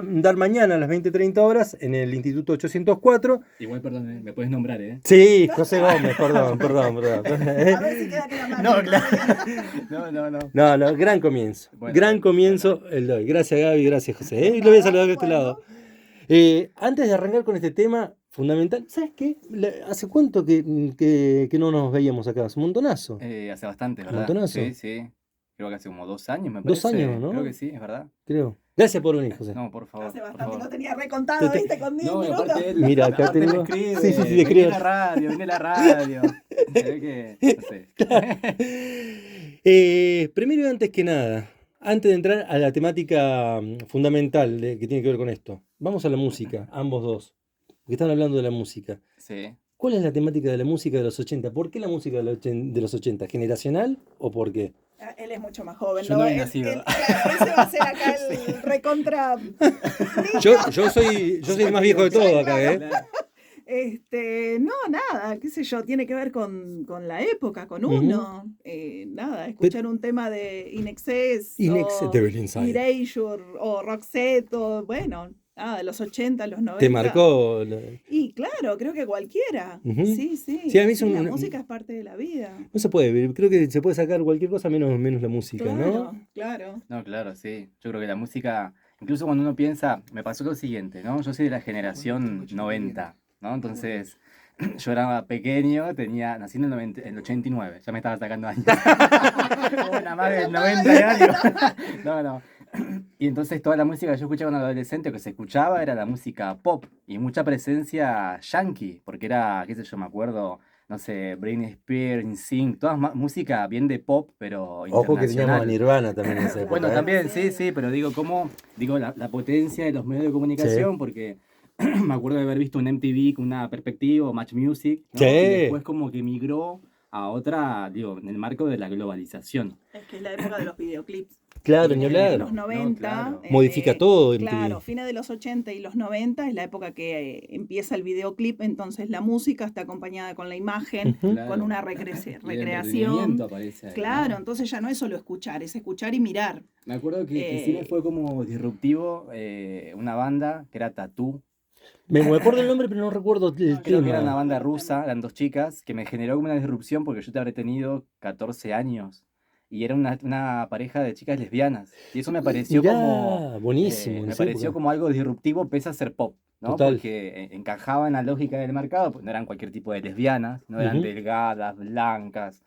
Dar mañana a las 20:30 en el Instituto 804. Igual, perdón, me puedes nombrar, ¿eh? Sí, José Gómez, perdón. A ver si queda que la mano. No, claro. No. No, gran comienzo. Bueno, Gran bueno, comienzo el de hoy. Gracias, Gaby, gracias, José. Y lo voy a saludar de este Bueno. lado. Antes de arrancar con este tema fundamental, ¿sabes qué? ¿Hace cuánto que no nos veíamos acá? Hace un montonazo. Hace bastante, ¿Un ¿verdad? montonazo? Sí. Creo que hace como 2 años, me 2 parece. años, ¿no? Creo que sí, es verdad. Creo. Gracias por venir, José. No, por favor. Hace por bastante favor. lo tenía recontado, ¿viste? Con 10 No, y minutos. aparte él, Mira, acá aparte me tengo- escribe. Sí, te Vení escribo. a la radio. Se ve que, no sé. Primero y antes que nada, antes de entrar a la temática fundamental que tiene que ver con esto, vamos a la música, ambos dos, porque están hablando de la música. Sí. ¿Cuál es la temática de la música de los 80? ¿Por qué la música de los 80? ¿Generacional o por qué? Él es mucho más joven. Yo no había nacido. Ese va a ser acá el recontra. Yo soy el más viejo de todo acá, ¿eh? No, nada, qué sé yo, tiene que ver con la época, con uno. Nada, escuchar un tema de In Excess, o Devil Inside. Erasure, o Roxette, o bueno, nada, de los 80, los 90. Te marcó. Y claro, creo que cualquiera. Ujú. Sí. Sí, a mí es la un- música es parte de la vida. No se puede vivir, creo que se puede sacar cualquier cosa menos la música, ¿no? Claro. No, claro, sí. Yo creo que la música, incluso cuando uno piensa, me pasó lo siguiente, ¿no? Yo soy de la generación 90, ¿no? Entonces, yo era pequeño, nací en el 89, ya me estaba sacando años. Una más del 90 y algo. No. Y entonces toda la música que yo escuchaba cuando adolescente, o que se escuchaba, era la música pop y mucha presencia yankee, porque era, qué sé yo, me acuerdo, no sé, Britney Spears, NSYNC, toda música bien de pop, pero Ojo que teníamos a internacional. Nirvana también en esa época. Bueno, ¿eh? también, sí, pero digo la potencia de los medios de comunicación, porque me acuerdo de haber visto un MTV con una perspectiva, o Match Music, ¿no? Sí. Y después como que migró a otra, digo, en el marco de la globalización. Es que es la época de los videoclips. Claro, ni En hablar. los 90. claro. Modifica todo MTV. Claro, fines de los 80 y los 90 es la época que empieza el videoclip, entonces la música está acompañada con la imagen, Ujú. Claro. con una Y el recreación. entretenimiento aparece ahí, Claro, ¿no? entonces ya no es solo escuchar, es escuchar y mirar. Me acuerdo que sí me fue como disruptivo una banda que era Tatú. Me acuerdo el nombre, pero no recuerdo el Creo que era una tema. banda rusa, eran 2 chicas, que me generó como una disrupción porque yo te habré tenido 14 años. Y era una pareja de chicas lesbianas. Y eso me pareció Mirá, como. buenísimo. en Me esa pareció época. como algo disruptivo, pese a ser pop, ¿no? Total. Porque encajaba en la lógica del mercado, pues no eran cualquier tipo de lesbianas, no eran Ujú. delgadas, blancas.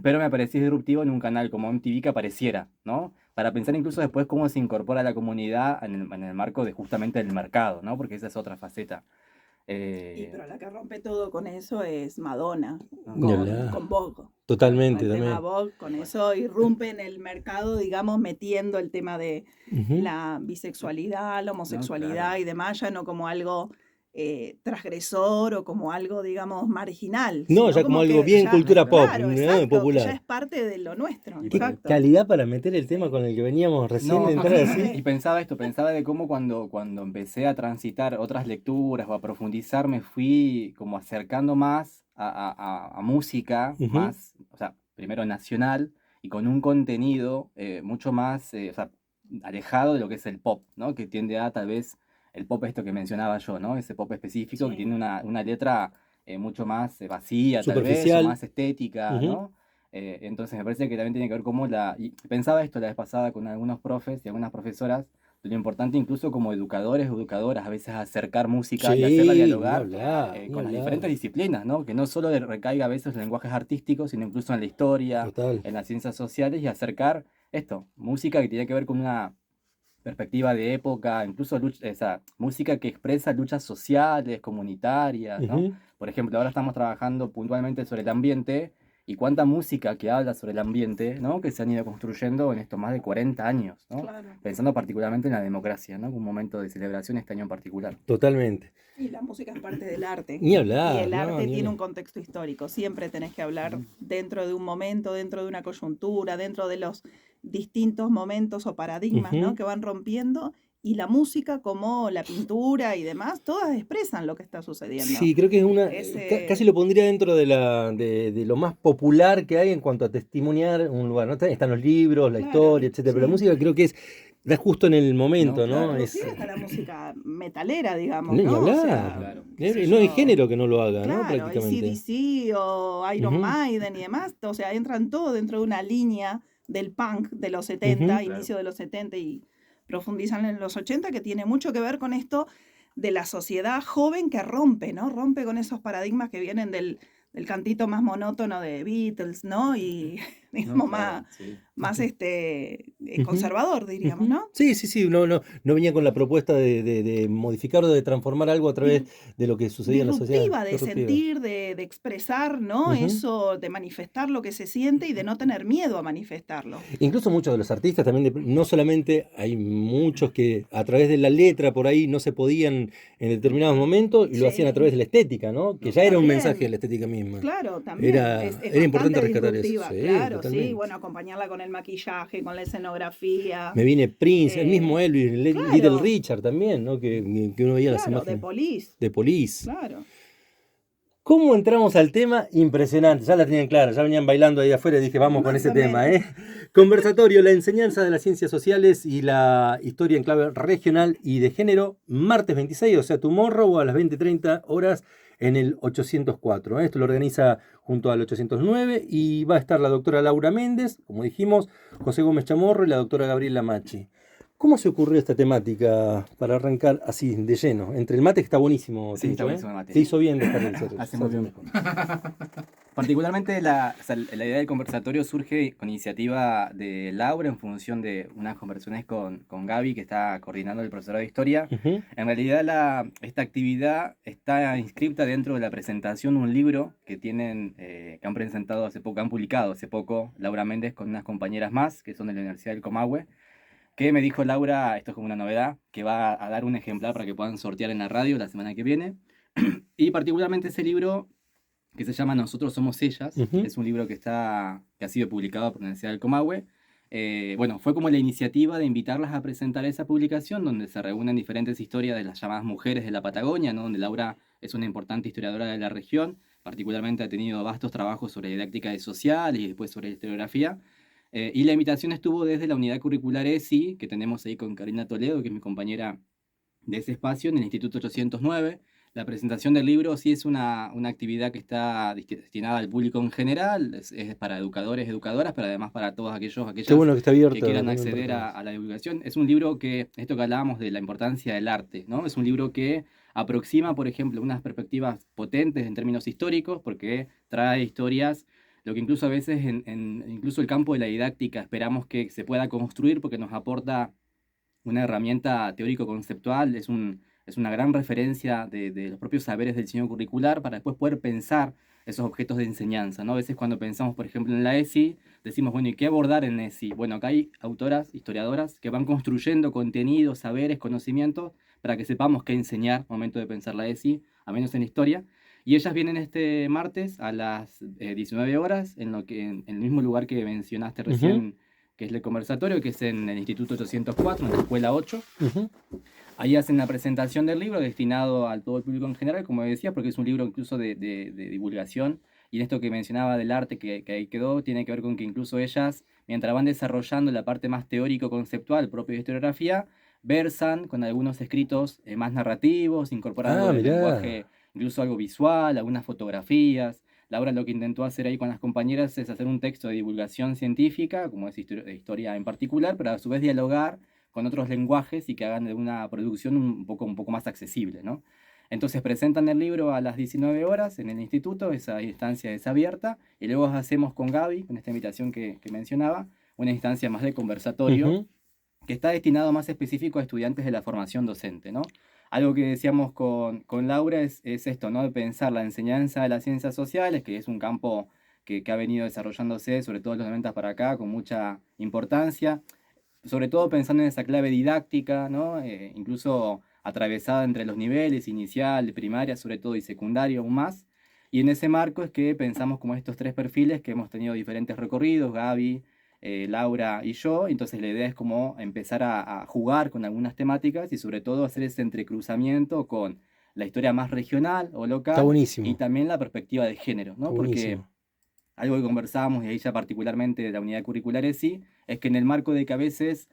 Pero me pareció disruptivo en un canal como MTV que apareciera, ¿no? Para pensar incluso después cómo se incorpora la comunidad en el marco de justamente el mercado, ¿no? Porque esa es otra faceta. Pero la que rompe todo con eso es Madonna, Ni hablar. con Vogue. Totalmente, El también. tema Vogue, con eso irrumpe en el mercado, digamos, metiendo el tema de Ujú. la bisexualidad, la homosexualidad claro. y demás, ya no como algo transgresor o como algo, digamos, marginal. No, sino ya como algo que bien ya- cultura pop, claro, ¿no? exacto, que Popular. ya es parte de lo nuestro. Y Qué Exacto. calidad para meter el tema con el que veníamos recién de No, entrar así. y pensaba de cómo cuando empecé a transitar otras lecturas o a profundizar, me fui como acercando más a música, Ujú. más, o sea, primero nacional y con un contenido mucho más, o sea, alejado de lo que es el pop, ¿no? Que tiende a tal vez el pop esto que mencionaba yo, ¿no? Ese pop específico que Sí. tiene una letra mucho más vacía, tal vez, o Superficial. más estética, Ujú. ¿no? Entonces me parece que también tiene que ver cómo y pensaba esto la vez pasada con algunos profes y algunas profesoras, de lo importante incluso como educadores o educadoras a veces acercar música y hacerla Sí, ni dialogar hablar, ni con las hablar. diferentes disciplinas, ¿no? Que no solo recaiga a veces en lenguajes artísticos, sino incluso en la historia, Total. en las ciencias sociales y acercar música que tiene que ver con una perspectiva de época, incluso esa música que expresa luchas sociales, comunitarias, ¿no? Ujú. Por ejemplo, ahora estamos trabajando puntualmente sobre el ambiente y cuánta música que habla sobre el ambiente, ¿no? Que se han ido construyendo en estos más de 40 años, ¿no? Claro. Pensando particularmente en la democracia, ¿no? Un momento de celebración este año en particular. Totalmente. Y la música es parte del arte. Ni hablar. Y el no, arte ni tiene hablar. un contexto histórico. Siempre tenés que hablar dentro de un momento, dentro de una coyuntura, dentro de los distintos momentos o paradigmas, ¿no? Ujú. que van rompiendo. Y la música, como la pintura y demás, todas expresan lo que está sucediendo. Sí, creo que es Ese- casi lo pondría dentro de lo más popular que hay en cuanto a testimoniar un lugar, ¿no? Están los libros, la Claro, historia, etcétera, pero la sí. música creo que es Da justo en el momento, No, ¿no? claro, Es, Inclusive hasta la música metalera, digamos, ni ¿no? O hablar. sea, claro. qué sé No hay yo. género que no lo haga, ¿no? Claro, Prácticamente. AC/DC o Iron Ujú, Maiden y demás, o sea, entran todo dentro de una línea del punk de los 70, ujú. Claro. inicio de los 70 y profundizan en los 80, que tiene mucho que ver con esto de la sociedad joven que rompe, ¿no? Rompe con esos paradigmas que vienen del cantito más monótono de Beatles, ¿no? Y No, digamos claro, sí. más Ujú, conservador, diríamos, ujú. ¿no? Sí, sí, sí, no venía con la propuesta de modificar o de transformar algo a través Dis- de lo que sucedía en la sociedad. Disruptiva, de Disruptiva. sentir, de expresar, ¿no? Ujú. Eso, de manifestar lo que se siente y de no tener miedo a manifestarlo. Incluso muchos de los artistas también, no solamente hay muchos que a través de la letra por ahí no se podían en determinados momentos y lo hacían a través Sí, de la estética, ¿no? Que No, ya era claro. un mensaje de la también, estética misma. claro, también. Era Es importante bastante rescatar eso. disruptiva, Sí, claro, sí. totalmente. Bueno, acompañarla con el maquillaje, con la escenografía. Me viene Prince, el mismo eh, Elvis, Little claro, Richard también, ¿no? Que uno veía las claro, de imágenes Police, de Police. claro. ¿Cómo entramos al tema? Impresionante, ya la tenían clara, ya venían bailando ahí afuera y dije, vamos con Más ese o tema, menos. ¿eh? Conversatorio, la enseñanza de las ciencias sociales y la historia en clave regional y de género, martes 26, o sea, tomorrow a las 20:30 horas en el 804. ¿Eh? Esto lo organiza junto al 809 y va a estar la doctora Laura Méndez, como dijimos, José Gómez Chamorro y la doctora Gabriela Machi. ¿Cómo se ocurrió esta temática para arrancar así, de lleno? Entre el mate, que está buenísimo, Sí, está Tincho, ¿eh? buenísimo el mate. Se hizo bien dejar el cerro. Hace muy bien. Particularmente o sea, la idea del conversatorio surge con iniciativa de Laura en función de unas conversaciones con Gaby, que está coordinando el profesorado de historia. Ujú, En realidad esta actividad está inscripta dentro de la presentación de un libro que tienen, que han presentado hace poco, han publicado hace poco Laura Méndez con unas compañeras más, que son de la Universidad del Comahue, que me dijo Laura, esto es como una novedad, que va a dar un ejemplar para que puedan sortear en la radio la semana que viene. Y particularmente ese libro que se llama Nosotros somos ellas, ujú. es un libro que ha sido publicado por la Universidad del Comahue. Bueno, fue como la iniciativa de invitarlas a presentar esa publicación donde se reúnen diferentes historias de las llamadas mujeres de la Patagonia, ¿no? Donde Laura es una importante historiadora de la región, particularmente ha tenido vastos trabajos sobre didáctica de social y después sobre historiografía. Y la invitación estuvo desde la unidad curricular ESI, que tenemos ahí con Karina Toledo, que es mi compañera de ese espacio, en el Instituto 809. La presentación del libro sí es una actividad que está destinada al público en general, es para educadores, educadoras, pero además para todos Qué aquellas bueno que está que abierto quieran también para acceder todos. a la divulgación. Es un libro que, esto que hablábamos de la importancia del arte, ¿no? Es un libro que aproxima, por ejemplo, unas perspectivas potentes en términos históricos, porque trae historias, lo que incluso a veces incluso el campo de la didáctica esperamos que se pueda construir porque nos aporta una herramienta teórico-conceptual, es una gran referencia de los propios saberes del diseño curricular para después poder pensar esos objetos de enseñanza, ¿no? A veces cuando pensamos, por ejemplo, en la ESI, decimos, bueno, ¿y qué abordar en ESI? Bueno, acá hay autoras, historiadoras, que van construyendo contenidos, saberes, conocimientos, para que sepamos qué enseñar al momento de pensar la ESI, a menos en historia. Y ellas vienen este martes a las 19 horas, en el mismo lugar que mencionaste Ujú, recién, que es el conversatorio, que es en el Instituto 804, en la Escuela 8. ujú. Ahí hacen la presentación del libro destinado a todo el público en general, como decía, porque es un libro incluso de divulgación. Y en esto que mencionaba del arte que ahí quedó, tiene que ver con que incluso ellas, mientras van desarrollando la parte más teórico-conceptual propia de historiografía, versan con algunos escritos más narrativos, incorporan algo Ah, del mirá. lenguaje, incluso algo visual, algunas fotografías. Laura lo que intentó hacer ahí con las compañeras es hacer un texto de divulgación científica, como es de historia en particular, pero a su vez dialogar con otros lenguajes y que hagan de una producción un poco más accesible, ¿no? Entonces presentan el libro a las 19 horas en el instituto, esa instancia es abierta, y luego hacemos con Gaby, con esta invitación que mencionaba, una instancia más de conversatorio, Ujú, que está destinado más específico a estudiantes de la formación docente, ¿no? Algo que decíamos con Laura es esto, ¿no? De pensar la enseñanza de las ciencias sociales, que es un campo que ha venido desarrollándose, sobre todo en los 90 para acá, con mucha importancia, sobre todo pensando en esa clave didáctica, ¿no? Incluso atravesada entre los niveles, inicial, primaria, sobre todo, y secundario aún más. Y en ese marco es que pensamos como estos tres perfiles que hemos tenido diferentes recorridos, Gaby, Laura y yo. Entonces la idea es como empezar a jugar con algunas temáticas y sobre todo hacer ese entrecruzamiento con la historia más regional o está local y buenísimo, también la perspectiva de género, está ¿no? Porque buenísimo. algo que conversábamos, y ahí ya particularmente de la unidad curricular ESI, es que en el marco de que a veces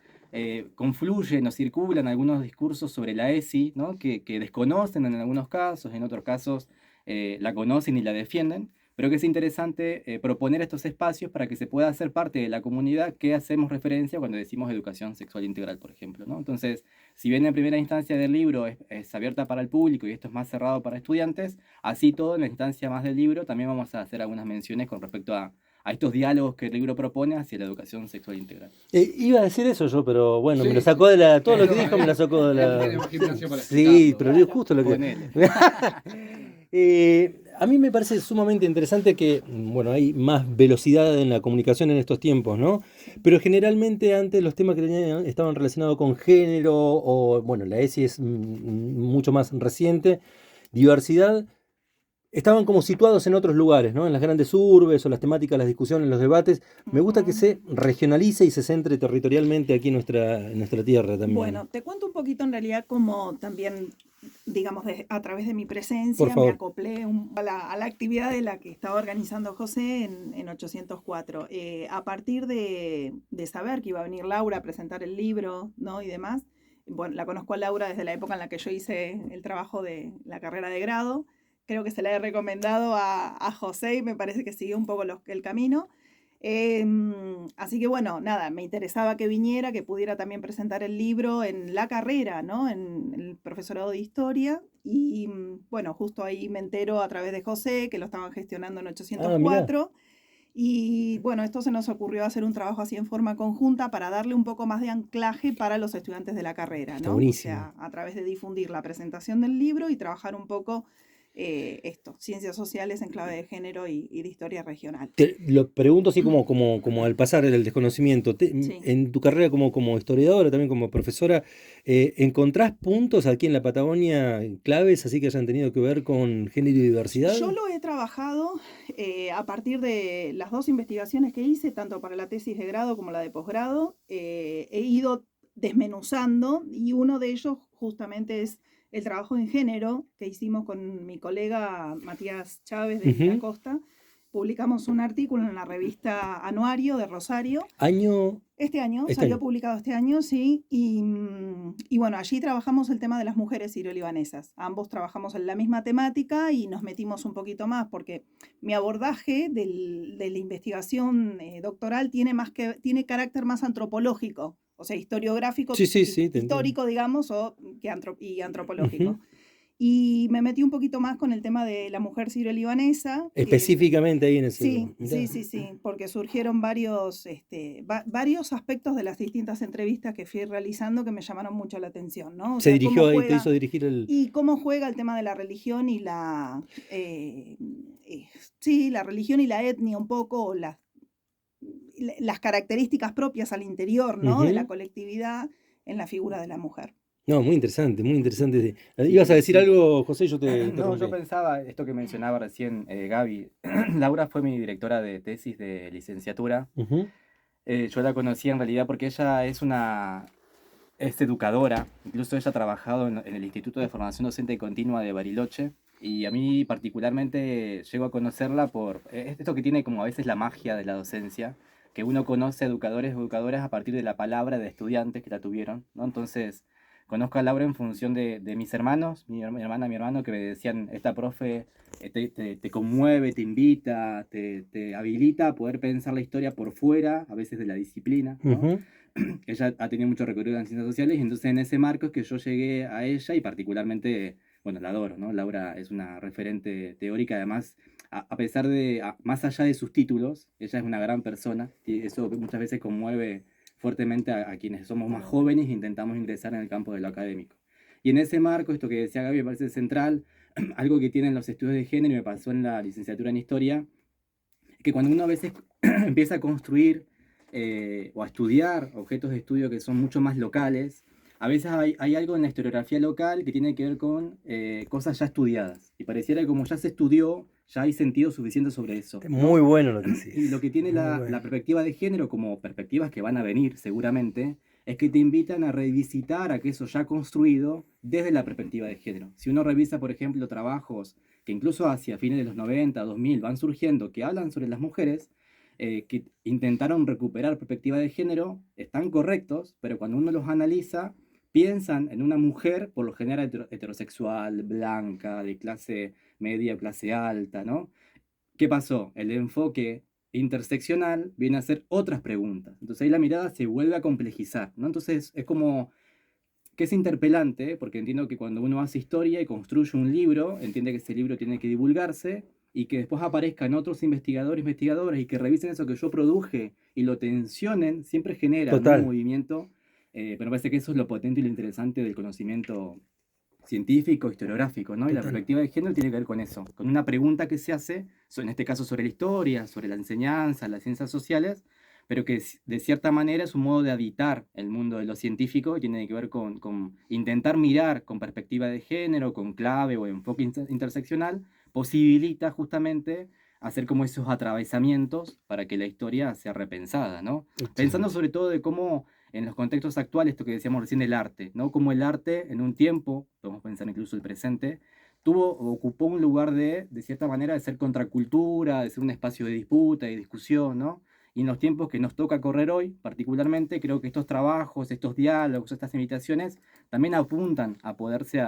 confluyen o circulan algunos discursos sobre la ESI, ¿no? que desconocen en algunos casos, en otros casos la conocen y la defienden, pero que es interesante proponer estos espacios para que se pueda hacer parte de la comunidad que hacemos referencia cuando decimos educación sexual integral, por ejemplo, ¿no? Entonces, si bien en primera instancia del libro es abierta para el público y esto es más cerrado para estudiantes, así todo en la instancia más del libro también vamos a hacer algunas menciones con respecto a estos diálogos que el libro propone hacia la educación sexual integral. Iba a decir eso yo, pero bueno, Sí. me lo sacó de la... Todo lo que dijo me lo sacó de Él tiene un la... gimnasio para Sí, explicarlo. pero es justo lo que... Ponele. A mí me parece sumamente interesante que, bueno, hay más velocidad en la comunicación en estos tiempos, ¿no? Pero generalmente antes los temas que tenían estaban relacionados con género o, bueno, la ESI es mucho más reciente, diversidad, estaban como situados en otros lugares, ¿no? En las grandes urbes o las temáticas, las discusiones, los debates. Me gusta que se regionalice y se centre territorialmente aquí en nuestra tierra también. Bueno, te cuento un poquito en realidad como también, digamos, a través de mi Por presencia, me favor. acoplé a la actividad de la que estaba organizando José en 804. A partir de saber que iba a venir Laura a presentar el libro, ¿no? Y demás, bueno, la conozco a Laura desde la época en la que yo hice el trabajo de la carrera de grado. Creo que se la he recomendado a José y me parece que siguió un poco el camino. Así que bueno, nada, me interesaba que viniera, que pudiera también presentar el libro en la carrera, ¿no? En el profesorado de historia. Y bueno, justo ahí me entero a través de José, que lo estaban gestionando en Ah, 804. Y bueno, esto se nos ocurrió hacer un trabajo así en forma conjunta para darle un poco más de anclaje para los estudiantes de la carrera, Está ¿no? O buenísimo. sea, a través de difundir la presentación del libro y trabajar un poco ciencias sociales en clave de género y de historia regional. Te lo pregunto así como al pasar el desconocimiento. Sí. En tu carrera como historiadora, también como profesora, ¿encontrás puntos aquí en la Patagonia claves así que hayan tenido que ver con género y diversidad? Yo lo he trabajado a partir de las dos investigaciones que hice, tanto para la tesis de grado como la de posgrado. He ido desmenuzando y uno de ellos justamente es el trabajo en género que hicimos con mi colega Matías Chávez de la Costa. Publicamos un artículo en la revista Anuario de Rosario. ¿Año? Este año, Este salió año. publicado este año, sí, y bueno, allí trabajamos el tema de las mujeres sirio-libanesas. Ambos trabajamos en la misma temática y nos metimos un poquito más porque mi abordaje de la investigación doctoral tiene carácter más antropológico, o sea, historiográfico, Sí, te entiendo. histórico, digamos, y antropológico. Y me metí un poquito más con el tema de la mujer sirio-libanesa. Específicamente ahí en ese... Sí, Mirá. sí, porque surgieron varios aspectos de las distintas entrevistas que fui realizando que me llamaron mucho la atención, ¿no? O Se sea, dirigió cómo ahí, te juega hizo dirigir el... y cómo juega el tema de la religión y la religión y la etnia un poco, o las características propias al interior, ¿no? De la colectividad en la figura de la mujer. No, muy interesante, muy interesante. ¿Ibas a decir algo, José? Yo te No, interrumpí. yo pensaba, esto que mencionaba recién Gaby, Laura fue mi directora de tesis de licenciatura. Ujú. Yo la conocí en realidad porque ella es educadora, incluso ella ha trabajado en el Instituto de Formación Docente Continua de Bariloche, y a mí particularmente llego a conocerla por esto que tiene como a veces la magia de la docencia, que uno conoce a educadores o educadoras a partir de la palabra de estudiantes que la tuvieron, ¿no? Entonces, conozco a Laura en función de mis hermanos, mi hermana, mi hermano, que me decían, esta profe te conmueve, te invita, te habilita a poder pensar la historia por fuera, a veces de la disciplina, ¿no? Ujú. Ella ha tenido mucho recorrido en ciencias sociales y entonces en ese marco es que yo llegué a ella y particularmente, bueno, la adoro, ¿no? Laura es una referente teórica, además, a pesar de, más allá de sus títulos, ella es una gran persona y eso muchas veces conmueve fuertemente a quienes somos más jóvenes e intentamos ingresar en el campo de lo académico. Y en ese marco, esto que decía Gaby me parece central, algo que tienen los estudios de género y me pasó en la licenciatura en historia, que cuando uno a veces empieza a construir o a estudiar objetos de estudio que son mucho más locales, a veces hay algo en la historiografía local que tiene que ver con cosas ya estudiadas. Y pareciera que como ya se estudió, ya hay sentido suficiente sobre eso, ¿no? Muy bueno lo que decís. Y lo que tiene Muy la bueno. perspectiva de género, como perspectivas que van a venir seguramente, es que te invitan a revisitar aquello ya construido desde la perspectiva de género. Si uno revisa, por ejemplo, trabajos que incluso hacia fines de los 90, 2000 van surgiendo, que hablan sobre las mujeres, que intentaron recuperar perspectiva de género, están correctos, pero cuando uno los analiza, piensan en una mujer, por lo general heterosexual, blanca, de clase media, clase alta, ¿no? ¿Qué pasó? El enfoque interseccional viene a hacer otras preguntas. Entonces ahí la mirada se vuelve a complejizar, ¿no? Entonces es como que es interpelante, porque entiendo que cuando uno hace historia y construye un libro, entiende que ese libro tiene que divulgarse y que después aparezcan otros investigadores, investigadoras y que revisen eso que yo produje y lo tensionen, siempre genera, ¿no?, un Total. movimiento. Pero me parece que eso es lo potente y lo interesante del conocimiento científico, historiográfico, ¿no? Y la Total. perspectiva de género tiene que ver con eso, con una pregunta que se hace, en este caso sobre la historia, sobre la enseñanza, las ciencias sociales, pero que de cierta manera es un modo de habitar el mundo de lo científico y tiene que ver con intentar mirar con perspectiva de género, con clave o enfoque interseccional, posibilita justamente hacer como esos atravesamientos para que la historia sea repensada, ¿no? Pensando Excelente. sobre todo de cómo en los contextos actuales, esto que decíamos recién del arte, ¿no? Como el arte en un tiempo, podemos pensar incluso el presente, ocupó un lugar de cierta manera, de ser contracultura, de ser un espacio de disputa y discusión, ¿no? Y en los tiempos que nos toca correr hoy, particularmente, creo que estos trabajos, estos diálogos, estas invitaciones, también apuntan a poderse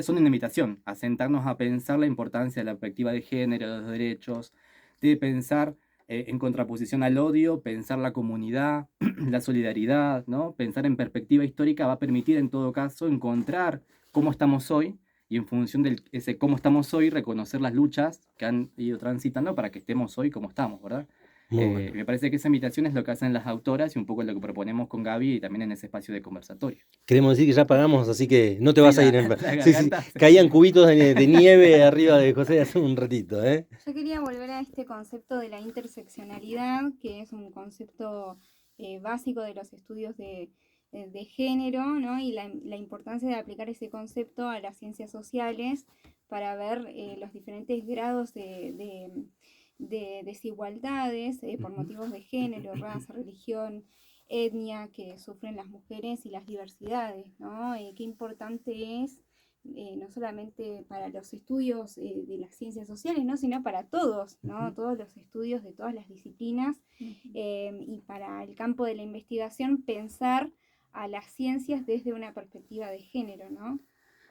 son una invitación a sentarnos a pensar la importancia de la perspectiva de género, de los derechos, de pensar en contraposición al odio, pensar la comunidad, la solidaridad, ¿no? Pensar en perspectiva histórica va a permitir en todo caso encontrar cómo estamos hoy y en función de ese cómo estamos hoy, reconocer las luchas que han ido transitando para que estemos hoy como estamos, ¿verdad? Muy bueno. Me parece que esa invitación es lo que hacen las autoras y un poco lo que proponemos con Gaby y también en ese espacio de conversatorio. Queremos decir que ya pagamos, así que no te Sí, vas a ir en... la Sí, sí, garganta. caían cubitos de nieve arriba de José hace un ratito, ¿eh? Yo quería volver a este concepto de la interseccionalidad, que es un concepto básico de los estudios de género, ¿no? Y la importancia de aplicar ese concepto a las ciencias sociales para ver los diferentes grados de desigualdades por motivos de género, raza, religión, etnia que sufren las mujeres y las diversidades, ¿no? Qué importante es no solamente para los estudios de las ciencias sociales, ¿no?, sino para todos, ¿no? Todos los estudios de todas las disciplinas y para el campo de la investigación pensar a las ciencias desde una perspectiva de género, ¿no?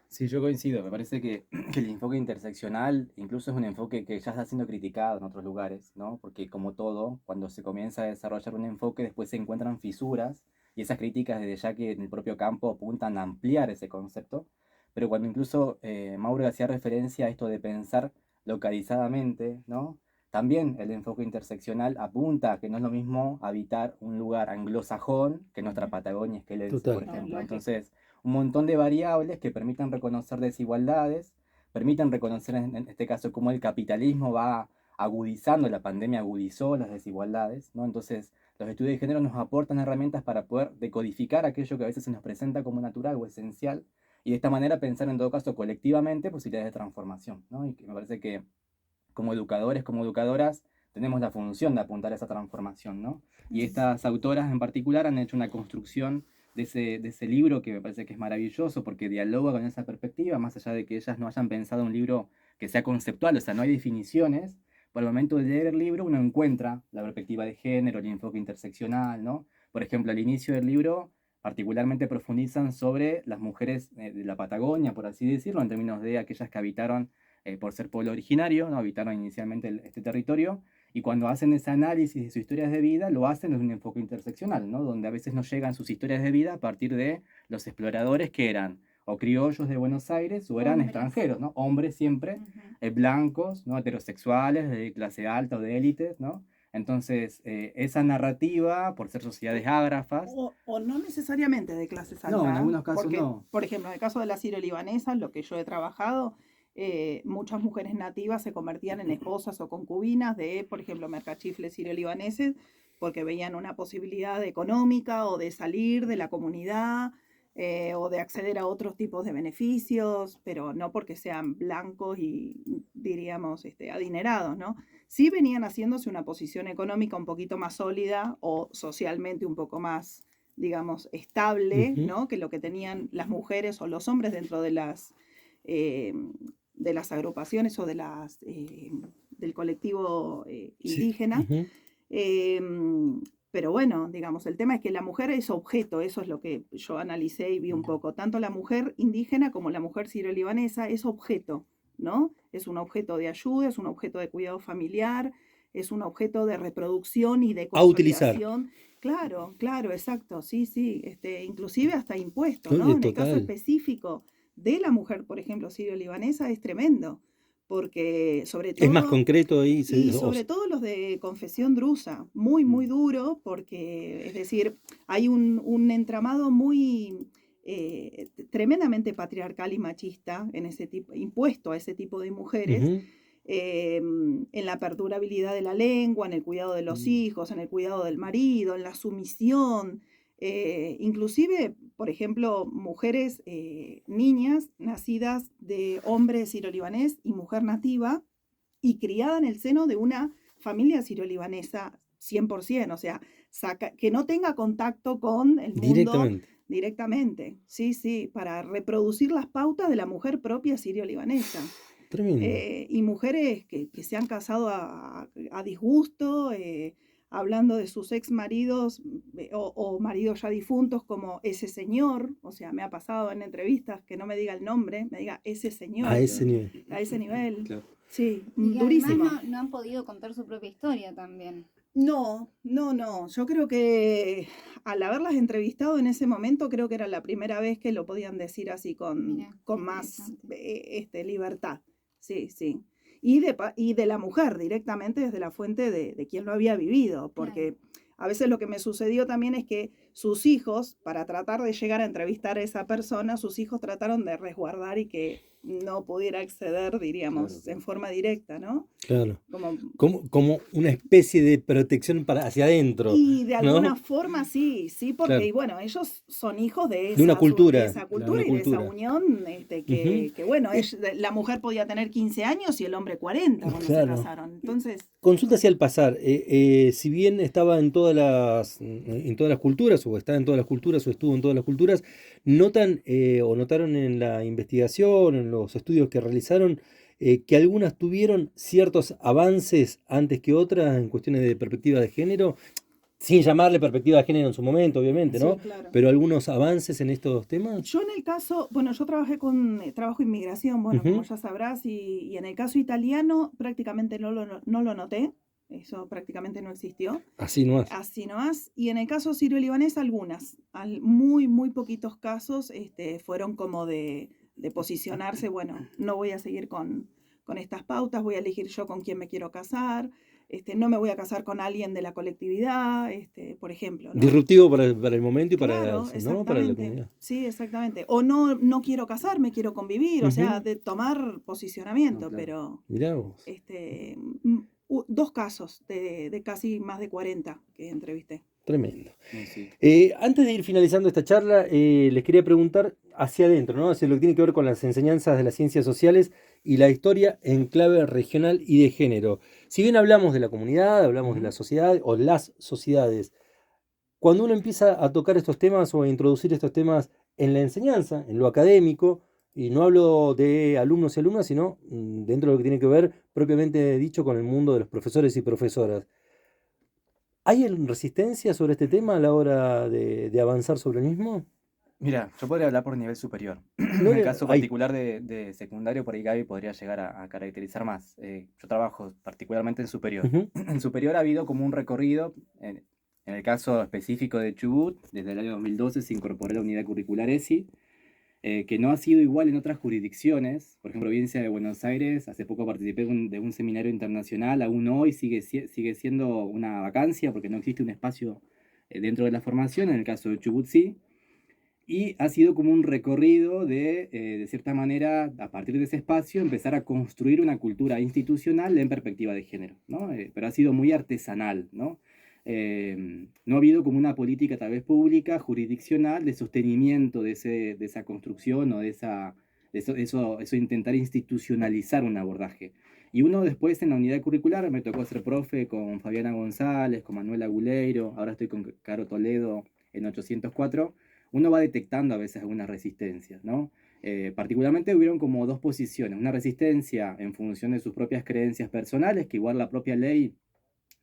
Sí, yo coincido. Me parece que el enfoque interseccional incluso es un enfoque que ya está siendo criticado en otros lugares, ¿no? Porque como todo, cuando se comienza a desarrollar un enfoque, después se encuentran fisuras y esas críticas desde ya que en el propio campo apuntan a ampliar ese concepto. Pero cuando incluso Mauro hacía referencia a esto de pensar localizadamente, ¿no? También el enfoque interseccional apunta a que no es lo mismo habitar un lugar anglosajón que nuestra Patagonia esquelense, por Total. ejemplo. Entonces, un montón de variables que permitan reconocer desigualdades, permitan reconocer en este caso cómo el capitalismo va agudizando, la pandemia agudizó las desigualdades, ¿no? Entonces, los estudios de género nos aportan herramientas para poder decodificar aquello que a veces se nos presenta como natural o esencial, y de esta manera pensar en todo caso colectivamente posibilidades de transformación, ¿no? Y que me parece que como educadores, como educadoras, tenemos la función de apuntar a esa transformación, ¿no? Y estas autoras en particular han hecho una construcción de ese libro que me parece que es maravilloso porque dialoga con esa perspectiva, más allá de que ellas no hayan pensado un libro que sea conceptual, o sea, no hay definiciones. Por el momento de leer el libro uno encuentra la perspectiva de género, el enfoque interseccional, ¿no? Por ejemplo, al inicio del libro particularmente profundizan sobre las mujeres de la Patagonia, por así decirlo, en términos de aquellas que habitaron por ser pueblo originario, ¿no? Habitaron inicialmente este territorio, y cuando hacen ese análisis de sus historias de vida, lo hacen desde un enfoque interseccional, ¿no? Donde a veces nos llegan sus historias de vida a partir de los exploradores que eran o criollos de Buenos Aires o eran Hombres. extranjeros, ¿no? Hombres siempre, blancos, ¿no? Heterosexuales, de clase alta o de élites, ¿no? Entonces, esa narrativa, por ser sociedades ágrafas, O no necesariamente de clases altas. no, en algunos casos porque, no. por ejemplo, en el caso de la sirio-libanesa, lo que yo he trabajado, muchas mujeres nativas se convertían en esposas o concubinas de, por ejemplo, mercachifles sirio-libaneses, porque veían una posibilidad económica o de salir de la comunidad o de acceder a otros tipos de beneficios, pero no porque sean blancos y, diríamos, adinerados, ¿no? Sí venían haciéndose una posición económica un poquito más sólida o socialmente un poco más, digamos, estable, ¿no? Que lo que tenían las mujeres o los hombres dentro de las agrupaciones o del colectivo indígena. Pero bueno, digamos, el tema es que la mujer es objeto, eso es lo que yo analicé y vi un poco. Tanto la mujer indígena como la mujer sirio-libanesa es objeto, ¿no? Es un objeto de ayuda, es un objeto de cuidado familiar, es un objeto de reproducción y de A utilizar. consolidación. Claro, claro, exacto, sí, sí, inclusive hasta impuesto, ¿no? En el caso Total. específico de la mujer, por ejemplo, sirio-libanesa, es tremendo, porque sobre Es más todo, concreto ahí. y sobre todo los de confesión drusa, muy, muy duro, porque, es decir, hay un entramado muy tremendamente patriarcal y machista en ese tipo, impuesto a ese tipo de mujeres, Ujú. en la perdurabilidad de la lengua, en el cuidado de los hijos, en el cuidado del marido, en la sumisión, inclusive, por ejemplo, mujeres, niñas nacidas de hombre sirio-libanés y mujer nativa y criada en el seno de una familia sirio-libanesa 100%, o sea, que no tenga contacto con el mundo Directamente. directamente, sí, sí, para reproducir las pautas de la mujer propia sirio-libanesa. Tremendo. Y mujeres que se han casado a disgusto, hablando de sus ex maridos o maridos ya difuntos como ese señor, o sea, me ha pasado en entrevistas que no me diga el nombre, me diga ese A señor, ese nivel. a ese nivel. Claro. Sí, Y que durísimo. además no han podido contar su propia historia también. No, no, no. Yo creo que al haberlas entrevistado en ese momento, creo que era la primera vez que lo podían decir así Mirá, con qué más interesante. libertad. Sí, sí. Y de la mujer directamente desde la fuente de quien lo había vivido, porque Claro. a veces lo que me sucedió también es que sus hijos, para tratar de llegar a entrevistar a esa persona, sus hijos trataron de resguardar y que no pudiera acceder, diríamos, Claro, claro. en forma directa, ¿no? Claro. Como Como una especie de protección para hacia adentro, y de alguna ¿no? forma sí, sí, porque Claro. y bueno, ellos son hijos de De una de cultura. esa De cultura una y de esa cultura. unión, Ujú. que bueno, la mujer podía tener 15 años y el hombre 40 cuando se Claro. casaron. Entonces, Consulta hacia el pasar. Si bien estaba en todas las culturas, o está en todas las culturas, o estuvo en todas las culturas, notan o notaron en la investigación, en los estudios que realizaron, que algunas tuvieron ciertos avances antes que otras en cuestiones de perspectiva de género, sin llamarle perspectiva de género en su momento, obviamente, ¿no? sí, claro. Pero algunos avances en estos temas. Yo en el caso, bueno, yo trabajé con trabajo inmigración, bueno, como Ujú. ya sabrás, y en el caso italiano prácticamente no lo noté, eso prácticamente no existió. Así no es. Así nomás. Y en el caso sirio-libanés, algunas. Muy, muy poquitos casos fueron como de posicionarse, bueno, no voy a seguir con estas pautas, voy a elegir yo con quién me quiero casar, no me voy a casar con alguien de la colectividad, por ejemplo, ¿no? Disruptivo para el momento y Claro, ¿no? Para la exactamente. comunidad. Sí, exactamente. O no quiero casarme, quiero convivir, o sea, Ujú. de tomar posicionamiento, No, claro. pero Mirá vos. dos casos de casi más de 40 que entrevisté. Tremendo. No, sí. Antes de ir finalizando esta charla, les quería preguntar hacia adentro, ¿no? Hacia lo que tiene que ver con las enseñanzas de las ciencias sociales y la historia en clave regional y de género. Si bien hablamos de la comunidad, hablamos de la sociedad o las sociedades, cuando uno empieza a tocar estos temas o a introducir estos temas en la enseñanza, en lo académico, y no hablo de alumnos y alumnas, sino dentro de lo que tiene que ver propiamente dicho con el mundo de los profesores y profesoras, ¿hay resistencia sobre este tema a la hora de avanzar sobre el mismo? Mira, yo podría hablar por nivel superior. No, En el caso hay. particular de secundario, por ahí Gaby podría llegar a caracterizar más. Yo trabajo particularmente en superior. Ujú. En superior ha habido como un recorrido, en el caso específico de Chubut, desde el año 2012 se incorporó la unidad curricular ESI, que no ha sido igual en otras jurisdicciones. Por ejemplo, provincia de Buenos Aires, hace poco participé de un seminario internacional, aún hoy sigue siendo una vacancia porque no existe un espacio dentro de la formación, en el caso de Chubut sí. Y ha sido como un recorrido de cierta manera, a partir de ese espacio, empezar a construir una cultura institucional en perspectiva de género, ¿no? Pero ha sido muy artesanal, ¿no? No ha habido como una política tal vez pública, jurisdiccional, de sostenimiento de esa construcción o de eso intentar institucionalizar un abordaje. Y uno después en la unidad curricular, me tocó ser profe con Fabiana González, con Manuela Guleiro, ahora estoy con Caro Toledo en 804, uno va detectando a veces algunas resistencias, ¿no? Particularmente hubieron como dos posiciones, una resistencia en función de sus propias creencias personales, que igual la propia ley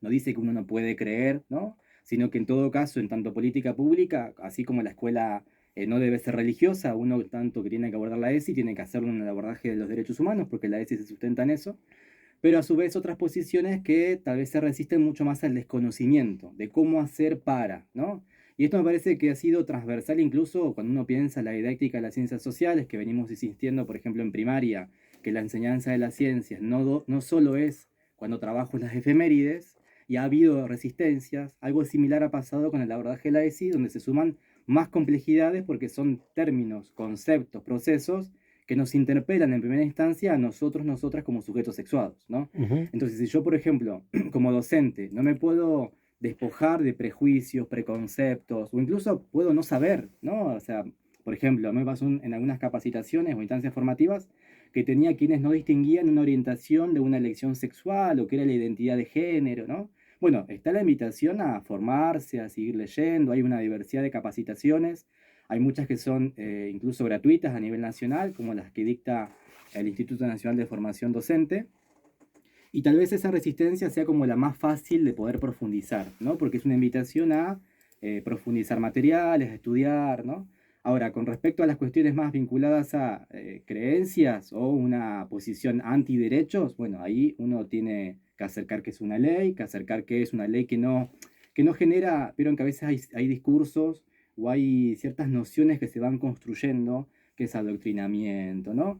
no dice que uno no puede creer, ¿no? Sino que en todo caso, en tanto política pública, así como la escuela no debe ser religiosa, uno tanto que tiene que abordar la ESI, tiene que hacerlo en el abordaje de los derechos humanos, porque la ESI se sustenta en eso, pero a su vez otras posiciones que tal vez se resisten mucho más al desconocimiento de cómo hacer para, ¿no? Y esto me parece que ha sido transversal incluso cuando uno piensa en la didáctica de las ciencias sociales, que venimos insistiendo, por ejemplo, en primaria, que la enseñanza de las ciencias no solo es cuando trabajo en las efemérides, y ha habido resistencias, algo similar ha pasado con el abordaje de la ESI, donde se suman más complejidades porque son términos, conceptos, procesos que nos interpelan en primera instancia a nosotros, nosotras como sujetos sexuados, ¿no? Ujú. Entonces, si yo, por ejemplo, como docente, no me puedo despojar de prejuicios, preconceptos, o incluso puedo no saber, ¿no? O sea, por ejemplo, a mí me pasó en algunas capacitaciones o instancias formativas que tenía quienes no distinguían una orientación de una elección sexual o que era la identidad de género, ¿no? Bueno, está la invitación a formarse, a seguir leyendo, hay una diversidad de capacitaciones, hay muchas que son incluso gratuitas a nivel nacional, como las que dicta el Instituto Nacional de Formación Docente, y tal vez esa resistencia sea como la más fácil de poder profundizar, ¿no? Porque es una invitación a profundizar materiales, a estudiar, ¿no? Ahora, con respecto a las cuestiones más vinculadas a creencias o una posición antiderechos, bueno, ahí uno tiene que acercar que es una ley, que acercar que es una ley que no genera, pero en que a veces hay discursos o hay ciertas nociones que se van construyendo, que es adoctrinamiento, ¿no?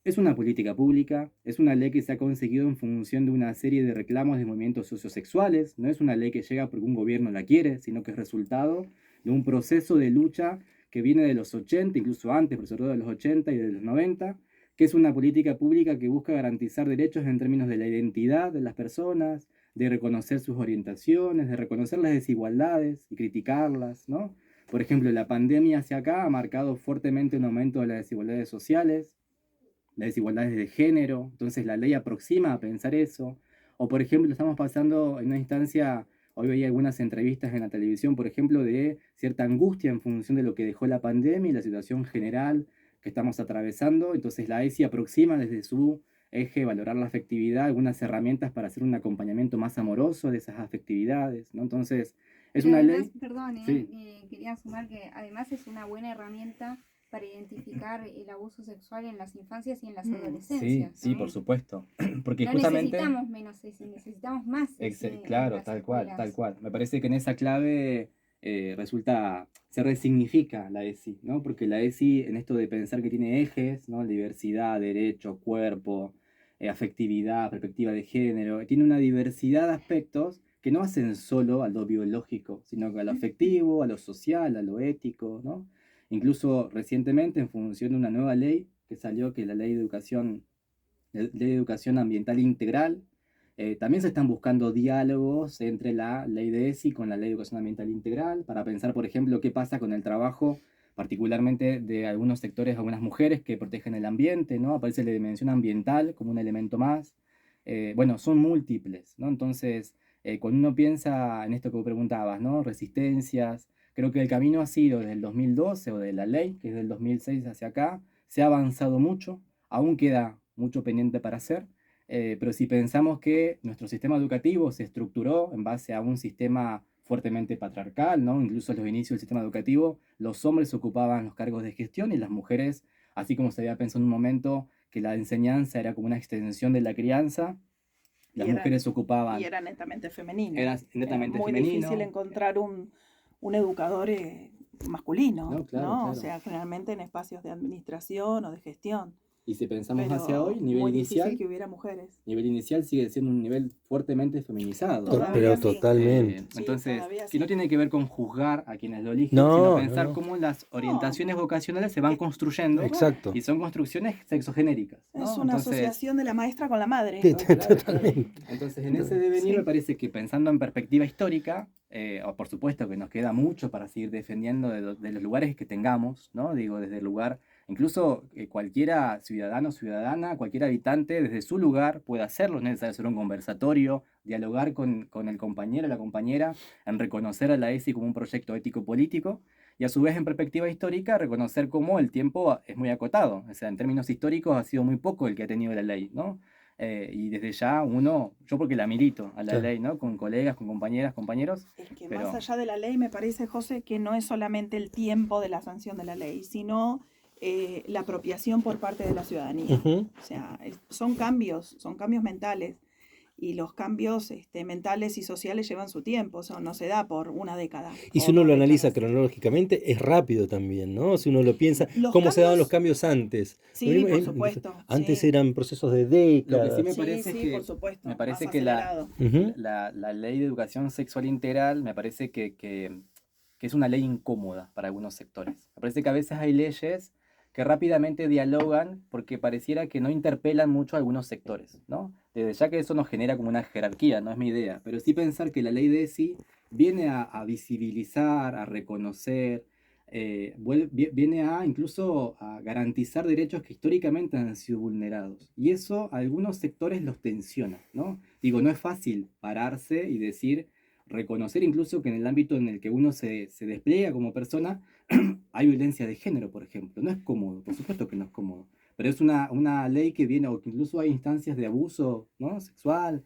Es una política pública, es una ley que se ha conseguido en función de una serie de reclamos de movimientos sociosexuales, no es una ley que llega porque un gobierno la quiere, sino que es resultado de un proceso de lucha que viene de los 80, incluso antes, pero sobre todo de los 80 y de los 90, que es una política pública que busca garantizar derechos en términos de la identidad de las personas, de reconocer sus orientaciones, de reconocer las desigualdades y criticarlas, ¿no? Por ejemplo, la pandemia hacia acá ha marcado fuertemente un aumento de las desigualdades sociales, las desigualdades de género, entonces la ley aproxima a pensar eso. O por ejemplo, estamos pasando en una instancia, hoy veía algunas entrevistas en la televisión, por ejemplo, de cierta angustia en función de lo que dejó la pandemia y la situación general que estamos atravesando, entonces la ESI aproxima desde su eje valorar la afectividad, algunas herramientas para hacer un acompañamiento más amoroso de esas afectividades, ¿no? Entonces, es Pero una además, ley... perdón, Sí. quería sumar que además es una buena herramienta para identificar el abuso sexual en las infancias y en las Mm, Sí, adolescencias, sí, ¿no? por supuesto. Porque No justamente... necesitamos menos ESI, necesitamos más ESI en Claro, las tal cual, tal escuelas. cual. Me parece que en esa clave se resignifica la ESI, ¿no? Porque la ESI, en esto de pensar que tiene ejes, ¿no? Diversidad, derecho, cuerpo, afectividad, perspectiva de género, tiene una diversidad de aspectos que no hacen solo a lo biológico, sino que a lo afectivo, a lo social, a lo ético, ¿no? Incluso recientemente, en función de una nueva ley que salió, que es la Ley de Educación Ambiental Integral, también se están buscando diálogos entre la ley de ESI con la ley de educación ambiental integral para pensar, por ejemplo, qué pasa con el trabajo, particularmente de algunos sectores, algunas mujeres que protegen el ambiente, ¿no? Aparece la dimensión ambiental como un elemento más. Bueno, son múltiples, ¿no? Entonces, cuando uno piensa en esto que vos preguntabas, ¿no? Resistencias, creo que el camino ha sido desde el 2012 o de la ley, que es del 2006 hacia acá, se ha avanzado mucho, aún queda mucho pendiente para hacer. Pero si pensamos que nuestro sistema educativo se estructuró en base a un sistema fuertemente patriarcal, ¿no? Incluso en los inicios del sistema educativo, los hombres ocupaban los cargos de gestión y las mujeres, así como se había pensado en un momento que la enseñanza era como una extensión de la crianza, las Y era, mujeres y ocupaban, era netamente femenino. era Era netamente muy femenino. difícil encontrar un educador masculino, No, claro, ¿no? claro. O sea, generalmente en espacios de administración o de gestión. Y si pensamos Pero hacia hoy, nivel muy inicial, difícil que hubiera mujeres. nivel inicial sigue siendo un nivel fuertemente feminizado, ¿no? Todavía Pero sí. totalmente. Sí, Entonces, todavía que sí. no tiene que ver con juzgar a quienes lo eligen, No, sino no, pensar no. cómo las orientaciones vocacionales se van construyendo Exacto. y son construcciones sexogenéricas, ¿no? Es una Entonces, asociación de la maestra con la madre. Sí, no, claro, claro. totalmente. Entonces, en ese devenir Sí. me parece que pensando en perspectiva histórica, o por supuesto que nos queda mucho para seguir defendiendo de los lugares que tengamos, ¿no? Digo, desde el lugar, incluso cualquiera ciudadano o ciudadana, cualquier habitante desde su lugar puede hacerlo, no es necesario hacer un conversatorio, dialogar con el compañero o la compañera, en reconocer a la ESI como un proyecto ético-político, y a su vez en perspectiva histórica reconocer cómo el tiempo es muy acotado, o sea, en términos históricos ha sido muy poco el que ha tenido la ley, ¿no? Y desde ya yo porque la milito a la Claro. ley, ¿no? Con colegas, con compañeras, compañeros. Es que Pero- más allá de la ley, me parece, José, que no es solamente el tiempo de la sanción de la ley, sino la apropiación por parte de la ciudadanía. Ujú. O sea, son cambios mentales. Y los cambios mentales y sociales llevan su tiempo, eso no se da por una década. Y si o uno 2 lo analiza décadas. cronológicamente, es rápido también, ¿no? Si uno lo piensa, Los cómo se daban los cambios- cambios antes. Sí, Lo mismo- por supuesto. Antes sí. eran procesos de Lo que décadas. sí me Sí, parece sí, que por supuesto, me parece más que acelerado. Ujú. la ley de educación sexual integral me parece que es una ley incómoda para algunos sectores. Me parece que a veces hay leyes que rápidamente dialogan porque pareciera que no interpelan mucho a algunos sectores, ¿no? Desde ya que eso nos genera como una jerarquía, no es mi idea, pero sí pensar que la ley de ESI viene a visibilizar, a reconocer, viene a incluso a garantizar derechos que históricamente han sido vulnerados. Y eso a algunos sectores los tensiona, ¿no? Digo, no es fácil pararse y decir, reconocer incluso que en el ámbito en el que uno se despliega como persona, hay violencia de género, por ejemplo. No es cómodo, por supuesto que no es cómodo, pero es una ley que viene, o que incluso hay instancias de abuso, ¿no? Sexual.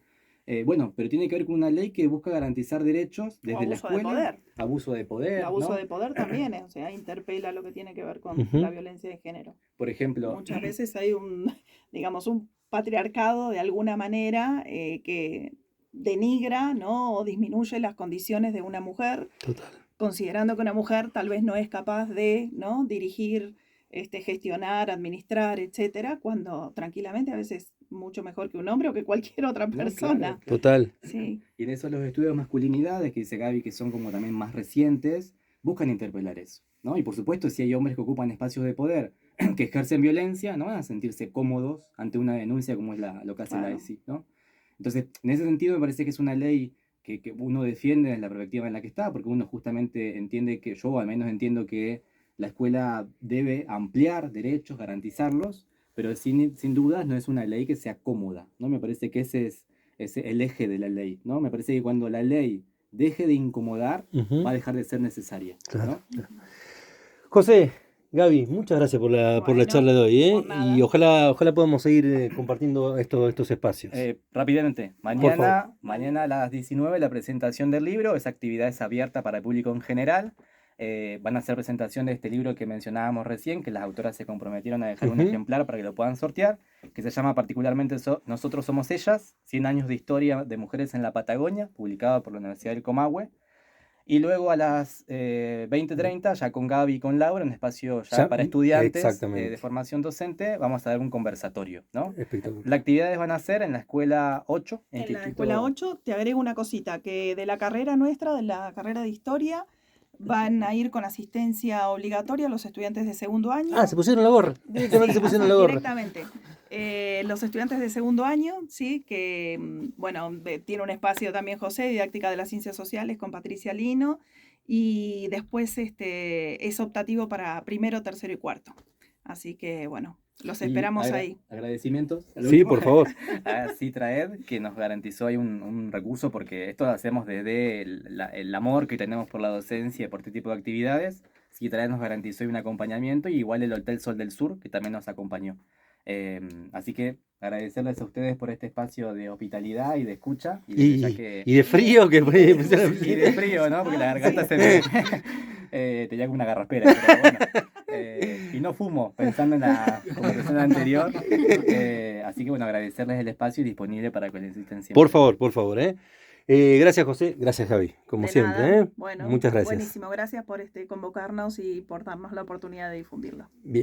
Bueno, pero tiene que ver con una ley que busca garantizar derechos desde la abuso de escuela. poder. Abuso de poder, El abuso ¿no? de poder también, o sea, interpela lo que tiene que ver con Ujú. la violencia de género. Por ejemplo, Muchas veces hay digamos, un patriarcado de alguna manera que denigra, ¿no? O disminuye las condiciones de una mujer, Total. considerando que una mujer tal vez no es capaz de, ¿no? dirigir, gestionar, administrar, etcétera, cuando tranquilamente a veces mucho mejor que un hombre o que cualquier otra No, persona. claro. Total. Sí, y en eso los estudios de masculinidades, que dice Gaby, que son como también más recientes, buscan interpelar eso, ¿no? Y por supuesto, si hay hombres que ocupan espacios de poder, que ejercen violencia, no van a sentirse cómodos ante una denuncia como es lo que hace la Claro. ESI, ¿no? Entonces, en ese sentido me parece que es una ley que uno defiende en la perspectiva en la que está, porque uno justamente entiende que, yo al menos entiendo que la escuela debe ampliar derechos, garantizarlos, pero sin dudas no es una ley que sea cómoda, ¿no? Me parece que ese es el eje de la ley, ¿no? Me parece que cuando la ley deje de incomodar, Ujú. va a dejar de ser necesaria, Claro. ¿no? José, Gaby, muchas gracias por la Bueno, charla de hoy, por nada. y ojalá podamos seguir compartiendo estos espacios. Rápidamente, Por favor. mañana a las 19 la presentación del libro, esa actividad es abierta para el público en general. Van a hacer presentación de este libro que mencionábamos recién, que las autoras se comprometieron a dejar un Ujú. ejemplar para que lo puedan sortear, que se llama particularmente Nosotros somos ellas, 100 años de historia de mujeres en la Patagonia, publicado por la Universidad del Comahue. Y luego a las 20:30, ya con Gaby y con Laura, en espacio ya para estudiantes exactamente. de formación docente, vamos a dar un conversatorio, ¿no? Espectacular. Las actividades van a ser en la escuela 8. En la Instituto- escuela 8 te agrego una cosita, que de la carrera nuestra, de la carrera de historia, van a ir con asistencia obligatoria los estudiantes de segundo año. Ah, se pusieron la gorra. Directamente Sí, se pusieron así, la gorra. directamente. Los estudiantes de segundo año, sí, que tiene un espacio también José, didáctica de las ciencias sociales con Patricia Lino, y después es optativo para primero, tercero y cuarto. Así que bueno, los Y esperamos ahí. Agradecimientos. al Sí, último. por favor. A Citraed, que nos garantizó ahí un recurso, porque esto lo hacemos desde el amor que tenemos por la docencia y por este tipo de actividades. Citraed nos garantizó ahí un acompañamiento, y igual el Hotel Sol del Sur, que también nos acompañó. Así que agradecerles a ustedes por este espacio de hospitalidad y de escucha. Y, ya que, y de frío que puede y de frío, ¿no? Porque la garganta se me... tenía como una garraspera, pero bueno. Y no fumo, pensando en la conversación anterior. Así que bueno, agradecerles el espacio y disponible para que les asistan siempre. por favor, gracias, José. Gracias, Javi. Como De siempre, nada. Bueno, Muchas gracias. buenísimo. Gracias por convocarnos y por darnos la oportunidad de difundirlo. Bien.